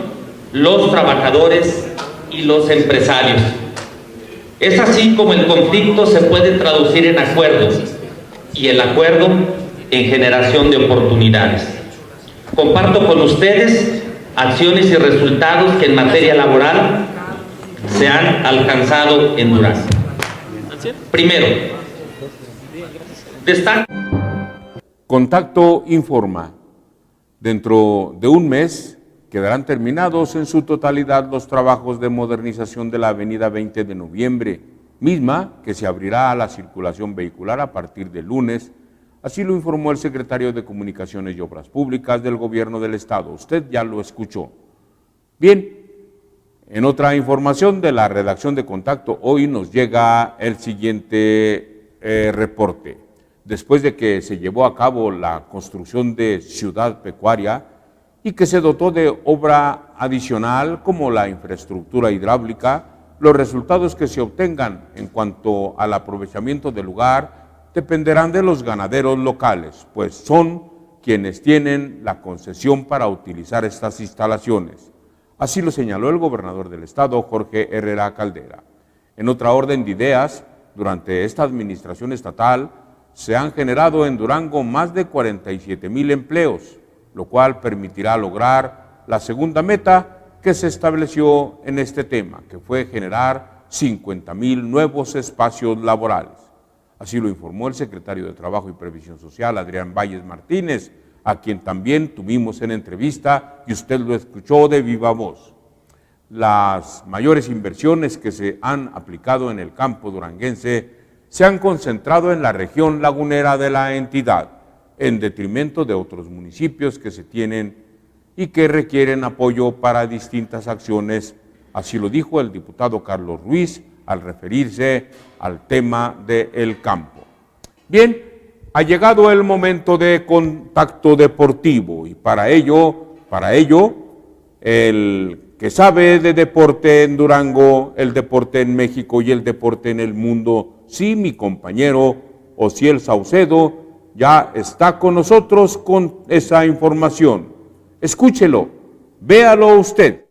T: los trabajadores y los empresarios. Es así como el conflicto se puede traducir en acuerdos y el acuerdo en generación de oportunidades. Comparto con ustedes acciones y resultados que en materia laboral se han alcanzado en Durango. Primero, destaco.
A: Contacto informa, dentro de un mes quedarán terminados en su totalidad los trabajos de modernización de la avenida 20 de noviembre, misma que se abrirá a la circulación vehicular a partir del lunes. Así lo informó el secretario de Comunicaciones y Obras Públicas del Gobierno del Estado. Usted ya lo escuchó. Bien, en otra información de la redacción de Contacto, hoy nos llega el siguiente reporte. Después de que se llevó a cabo la construcción de Ciudad Pecuaria y que se dotó de obra adicional como la infraestructura hidráulica, los resultados que se obtengan en cuanto al aprovechamiento del lugar dependerán de los ganaderos locales, pues son quienes tienen la concesión para utilizar estas instalaciones. Así lo señaló el gobernador del estado, Jorge Herrera Caldera. En otra orden de ideas, durante esta administración estatal se han generado en Durango más de 47,000 empleos, lo cual permitirá lograr la segunda meta que se estableció en este tema, que fue generar 50,000 nuevos espacios laborales. Así lo informó el secretario de Trabajo y Previsión Social, Adrián Valles Martínez, a quien también tuvimos en entrevista y usted lo escuchó de viva voz. Las mayores inversiones que se han aplicado en el campo duranguense se han concentrado en la región lagunera de la entidad, en detrimento de otros municipios que se tienen y que requieren apoyo para distintas acciones. Así lo dijo el diputado Carlos Ruiz al referirse al tema del campo. Bien, ha llegado el momento de Contacto Deportivo y para ello, el que sabe de deporte en Durango, el deporte en México y el deporte en el mundo, sí, mi compañero Osiel Saucedo ya está con nosotros con esa información. Escúchelo, véalo usted.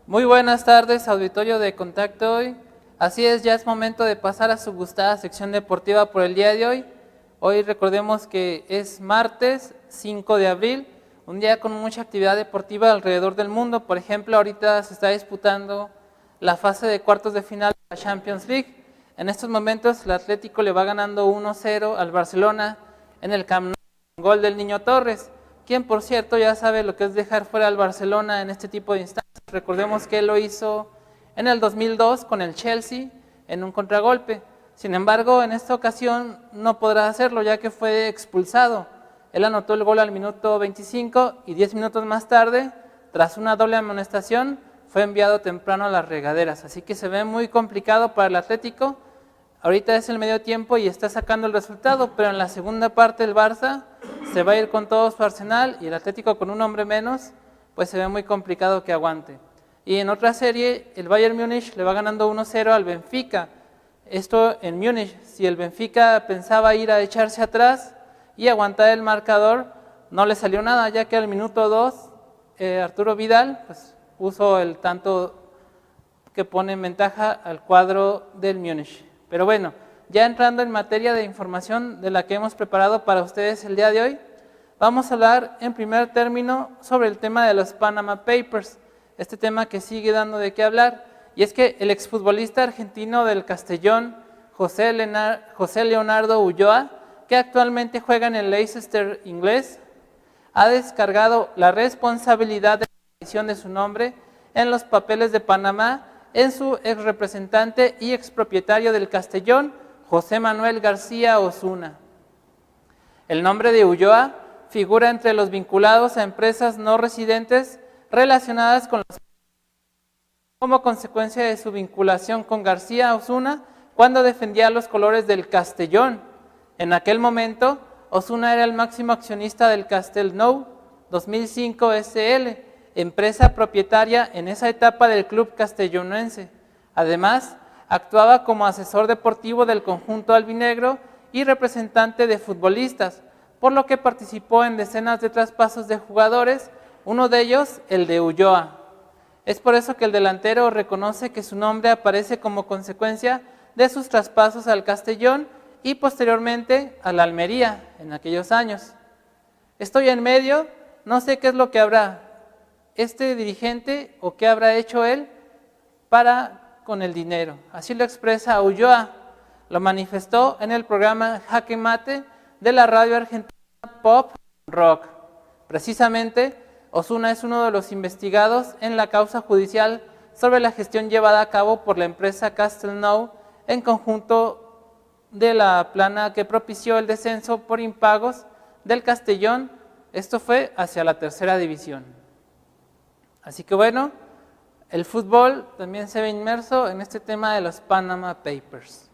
U: Muy buenas tardes, auditorio de Contacto Hoy. Así es, ya es momento de pasar a su gustada sección deportiva por el día de hoy. Hoy recordemos que es martes 5 de abril, un día con mucha actividad deportiva alrededor del mundo. Por ejemplo, ahorita se está disputando la fase de cuartos de final de la Champions League. En estos momentos el Atlético le va ganando 1-0 al Barcelona en el Camp Nou, con gol del Niño Torres, quien por cierto ya sabe lo que es dejar fuera al Barcelona en este tipo de instancias. Recordemos que él lo hizo en el 2002 con el Chelsea en un contragolpe. Sin embargo, en esta ocasión no podrá hacerlo ya que fue expulsado. Él anotó el gol al minuto 25 y 10 minutos más tarde, tras una doble amonestación, fue enviado temprano a las regaderas. Así que se ve muy complicado para el Atlético. Ahorita es el medio tiempo y está sacando el resultado, pero en la segunda parte el Barça se va a ir con todo su arsenal y el Atlético con un hombre menos, pues se ve muy complicado que aguante. Y en otra serie, el Bayern Múnich le va ganando 1-0 al Benfica. Esto en Múnich, si el Benfica pensaba ir a echarse atrás y aguantar el marcador, no le salió nada, ya que al minuto 2 Arturo Vidal pues, puso el tanto que pone en ventaja al cuadro del Múnich. Pero bueno, ya entrando en materia de información de la que hemos preparado para ustedes el día de hoy, vamos a hablar en primer término sobre el tema de los Panama Papers, este tema que sigue dando de qué hablar, y es que el exfutbolista argentino del Castellón, José Leonardo Ulloa, que actualmente juega en el Leicester inglés, ha descargado la responsabilidad de la aparición de su nombre en los papeles de Panamá en su ex representante y expropietario del Castellón, José Manuel García Osuna. El nombre de Ulloa figura entre los vinculados a empresas no residentes relacionadas con los como consecuencia de su vinculación con García Osuna cuando defendía los colores del Castellón. En aquel momento, Osuna era el máximo accionista del Castel Nou 2005 SL, empresa propietaria en esa etapa del club castellonense. Además, actuaba como asesor deportivo del conjunto albinegro y representante de futbolistas, por lo que participó en decenas de traspasos de jugadores, uno de ellos el de Ulloa. Es por eso que el delantero reconoce que su nombre aparece como consecuencia de sus traspasos al Castellón y posteriormente a la Almería en aquellos años. Estoy en medio no sé qué es lo que habrá este dirigente o qué habrá hecho él con el dinero. Así lo expresa Ulloa, lo manifestó en el programa Jaque Mate de la radio argentina Pop Rock. Precisamente, Osuna es uno de los investigados en la causa judicial sobre la gestión llevada a cabo por la empresa Castelnau en conjunto de la plana que propició el descenso por impagos del Castellón. Esto fue hacia la tercera división. Así que bueno, el fútbol también se ve inmerso en este tema de los Panama Papers.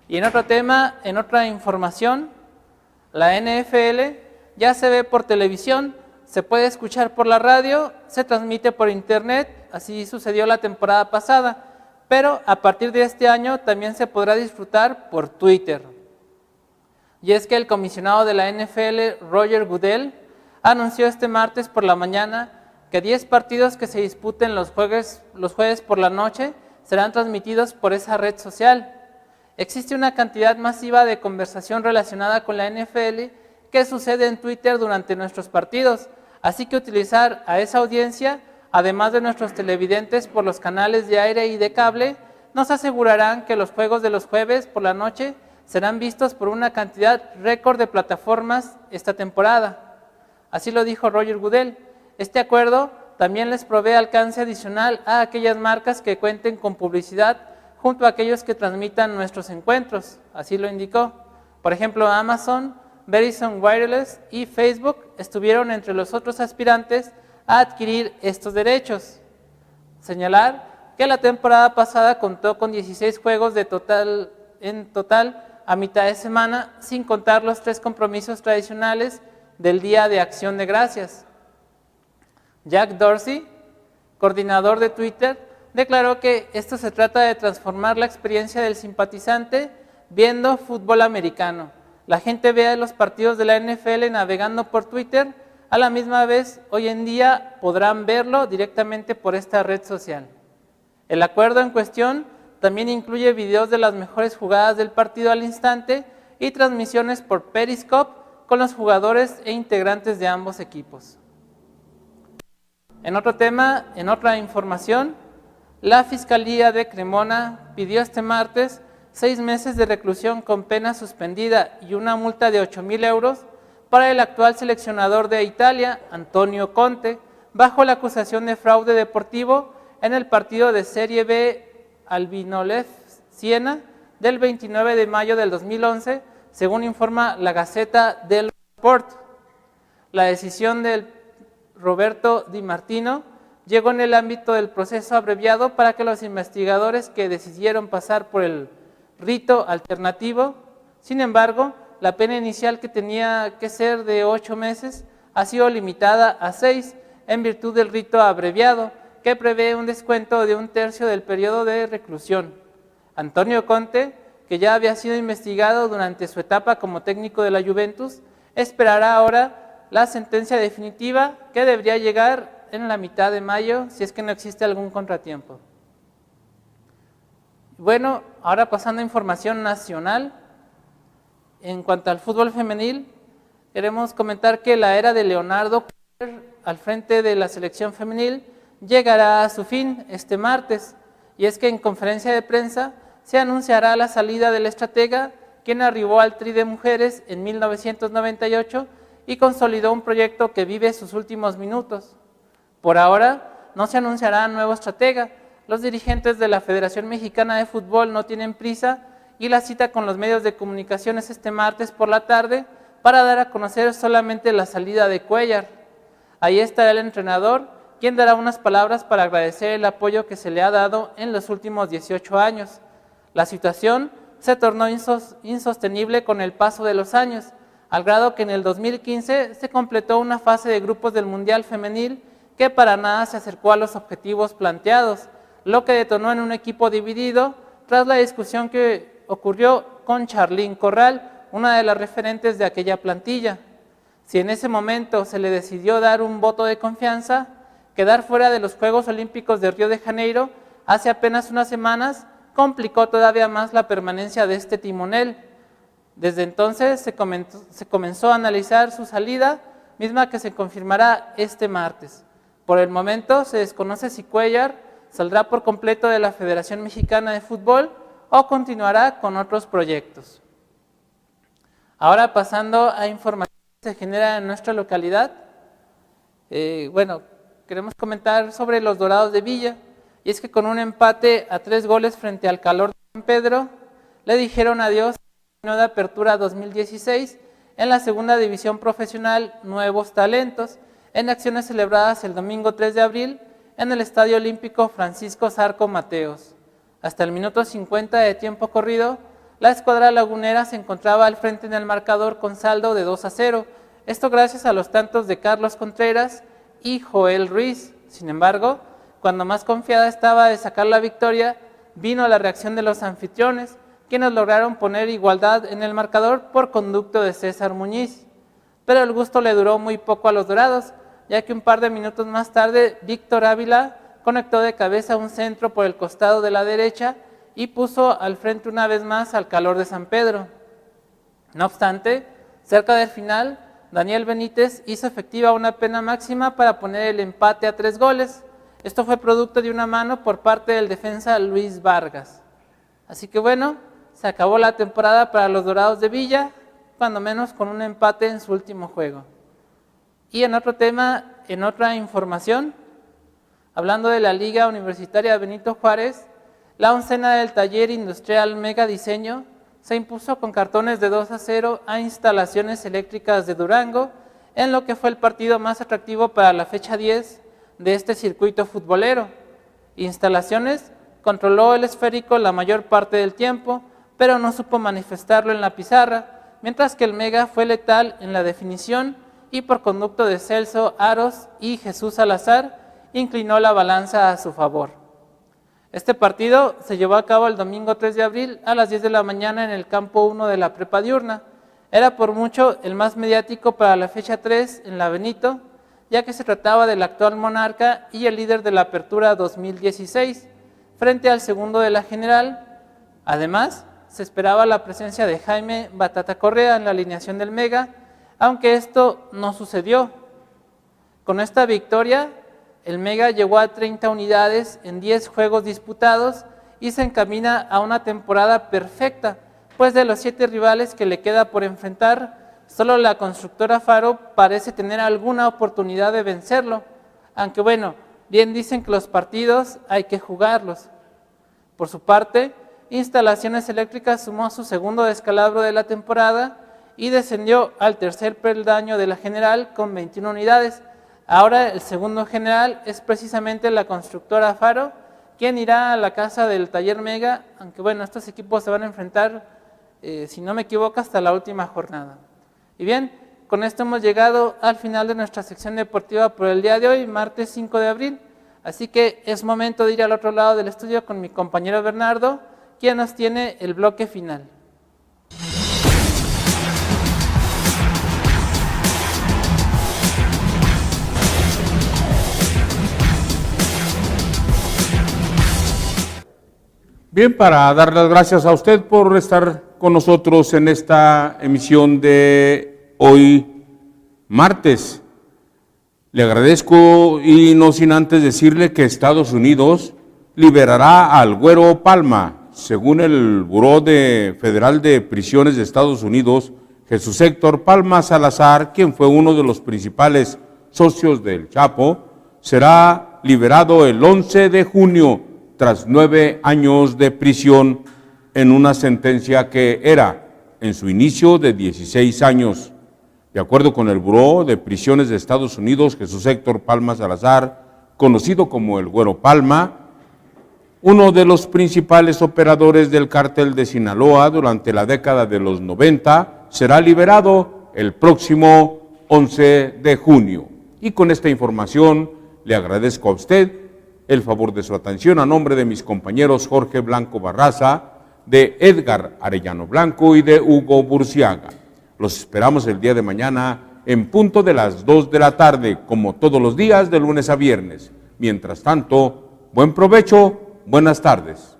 U: Y en otro tema, en otra información, la NFL ya se ve por televisión, se puede escuchar por la radio, se transmite por internet, así sucedió la temporada pasada, pero a partir de este año también se podrá disfrutar por Twitter. Y es que el comisionado de la NFL, Roger Goodell, anunció este martes por la mañana que 10 partidos que se disputen los jueves por la noche serán transmitidos por esa red social. Existe una cantidad masiva de conversación relacionada con la NFL que sucede en Twitter durante nuestros partidos, así que utilizar a esa audiencia, además de nuestros televidentes por los canales de aire y de cable, nos asegurarán que los juegos de los jueves por la noche serán vistos por una cantidad récord de plataformas esta temporada. Así lo dijo Roger Goodell. Este acuerdo también les provee alcance adicional a aquellas marcas que cuenten con publicidad junto a aquellos que transmitan nuestros encuentros, así lo indicó. Por ejemplo, Amazon, Verizon Wireless y Facebook estuvieron entre los otros aspirantes a adquirir estos derechos. Señalar que la temporada pasada contó con 16 juegos en total a mitad de semana, sin contar los 3 compromisos tradicionales del Día de Acción de Gracias. Jack Dorsey, coordinador de Twitter, declaró que esto se trata de transformar la experiencia del simpatizante viendo fútbol americano. La gente ve los partidos de la NFL navegando por Twitter, a la misma vez hoy en día podrán verlo directamente por esta red social. El acuerdo en cuestión también incluye videos de las mejores jugadas del partido al instante y transmisiones por Periscope con los jugadores e integrantes de ambos equipos. En otro tema, en otra información, la Fiscalía de Cremona pidió este martes 6 meses de reclusión con pena suspendida y una multa de 8.000 euros para el actual seleccionador de Italia, Antonio Conte, bajo la acusación de fraude deportivo en el partido de Serie B Albinolef-Siena del 29 de mayo del 2011, según informa la Gaceta dello Sport. La decisión del Roberto Di Martino llegó en el ámbito del proceso abreviado para que los investigadores que decidieron pasar por el rito alternativo. Sin embargo, la pena inicial, que tenía que ser de 8 meses, ha sido limitada a 6 en virtud del rito abreviado, que prevé un descuento de 1/3 del periodo de reclusión. Antonio Conte, que ya había sido investigado durante su etapa como técnico de la Juventus, esperará ahora la sentencia definitiva, que debería llegar en la mitad de mayo, si es que no existe algún contratiempo. Bueno, ahora pasando a información nacional, en cuanto al fútbol femenil, queremos comentar que la era de Leonardo al frente de la selección femenil llegará a su fin este martes, y es que en conferencia de prensa se anunciará la salida del estratega, quien arribó al Tri de Mujeres en 1998 y consolidó un proyecto que vive sus últimos minutos. Por ahora no se anunciará nuevo estratega. Los dirigentes de la Federación Mexicana de Fútbol no tienen prisa y la cita con los medios de comunicación es este martes por la tarde para dar a conocer solamente la salida de Cuéllar. Ahí estará el entrenador, quien dará unas palabras para agradecer el apoyo que se le ha dado en los últimos 18 años. La situación se tornó insostenible con el paso de los años, al grado que en el 2015 se completó una fase de grupos del Mundial Femenil que para nada se acercó a los objetivos planteados, lo que detonó en un equipo dividido tras la discusión que ocurrió con Charlín Corral, una de las referentes de aquella plantilla. Si en ese momento se le decidió dar un voto de confianza, quedar fuera de los Juegos Olímpicos de Río de Janeiro hace apenas unas semanas complicó todavía más la permanencia de este timonel. Desde entonces se comenzó a analizar su salida misma que se confirmará este martes. Por el momento se desconoce si Cuéllar saldrá por completo de la Federación Mexicana de Fútbol o continuará con otros proyectos. Ahora pasando a información que se genera en nuestra localidad, queremos comentar sobre los Dorados de Villa, y es que con un empate a 3 goles frente al Calor de San Pedro, le dijeron adiós al torneo de apertura 2016 en la segunda división profesional Nuevos Talentos, en acciones celebradas el domingo 3 de abril en el Estadio Olímpico Francisco Zarco Mateos. Hasta el minuto 50 de tiempo corrido, la escuadra lagunera se encontraba al frente en el marcador con saldo de 2-0, esto gracias a los tantos de Carlos Contreras y Joel Ruiz. Sin embargo, cuando más confiada estaba de sacar la victoria, vino la reacción de los anfitriones, quienes lograron poner igualdad en el marcador por conducto de César Muñiz. Pero el gusto le duró muy poco a los Dorados, ya que un par de minutos más tarde, Víctor Ávila conectó de cabeza un centro por el costado de la derecha y puso al frente una vez más al Calor de San Pedro. No obstante, cerca del final, Daniel Benítez hizo efectiva una pena máxima para poner el empate a 3 goles. Esto fue producto de una mano por parte del defensa Luis Vargas. Así que bueno, se acabó la temporada para los Dorados de Villa, cuando menos con un empate en su último juego. Y en otro tema, en otra información, hablando de la Liga Universitaria Benito Juárez, la oncena del Taller Industrial Mega Diseño se impuso con cartones de 2-0 a Instalaciones Eléctricas de Durango, en lo que fue el partido más atractivo para la fecha 10 de este circuito futbolero. Instalaciones controló el esférico la mayor parte del tiempo, pero no supo manifestarlo en la pizarra, mientras que el Mega fue letal en la definición y por conducto de Celso Aros y Jesús Salazar inclinó la balanza a su favor. Este partido se llevó a cabo el domingo 3 de abril a las 10 de la mañana en el campo 1 de la Prepa Diurna. Era por mucho el más mediático para la fecha 3 en la Benito, ya que se trataba del actual monarca y el líder de la Apertura 2016, frente al segundo de la general. Además, se esperaba la presencia de Jaime Batata Correa en la alineación del Mega, aunque esto no sucedió. Con esta victoria, el Mega llegó a 30 unidades en 10 juegos disputados y se encamina a una temporada perfecta, pues de los 7 rivales que le queda por enfrentar, solo la constructora Faro parece tener alguna oportunidad de vencerlo, aunque bueno, bien dicen que los partidos hay que jugarlos. Por su parte, Instalaciones Eléctricas sumó su segundo descalabro de la temporada y descendió al tercer peldaño de la general con 21 unidades. Ahora el segundo general es precisamente la constructora Faro, quien irá a la casa del Taller Mega, aunque bueno, estos equipos se van a enfrentar, si no me equivoco, hasta la última jornada. Y bien, con esto hemos llegado al final de nuestra sección deportiva por el día de hoy, martes 5 de abril, así que es momento de ir al otro lado del estudio con mi compañero Bernardo, quien nos tiene el bloque final.
A: Bien, para dar las gracias a usted por estar con nosotros en esta emisión de hoy, martes. Le agradezco y no sin antes decirle que Estados Unidos liberará al Güero Palma. Según el Buró Federal de Prisiones de Estados Unidos, Jesús Héctor Palma Salazar, quien fue uno de los principales socios del Chapo, será liberado el 11 de junio tras 9 años de prisión en una sentencia que era, en su inicio, de 16 años. De acuerdo con el Buró de Prisiones de Estados Unidos, Jesús Héctor Palma Salazar, conocido como el Güero Palma, uno de los principales operadores del cártel de Sinaloa durante la década de los 90, será liberado el próximo 11 de junio. Y con esta información le agradezco a usted el favor de su atención a nombre de mis compañeros Jorge Blanco Barraza, de Edgar Arellano Blanco y de Hugo Burciaga. Los esperamos el día de mañana en punto de las 2 de la tarde, como todos los días de lunes a viernes. Mientras tanto, buen provecho, buenas tardes.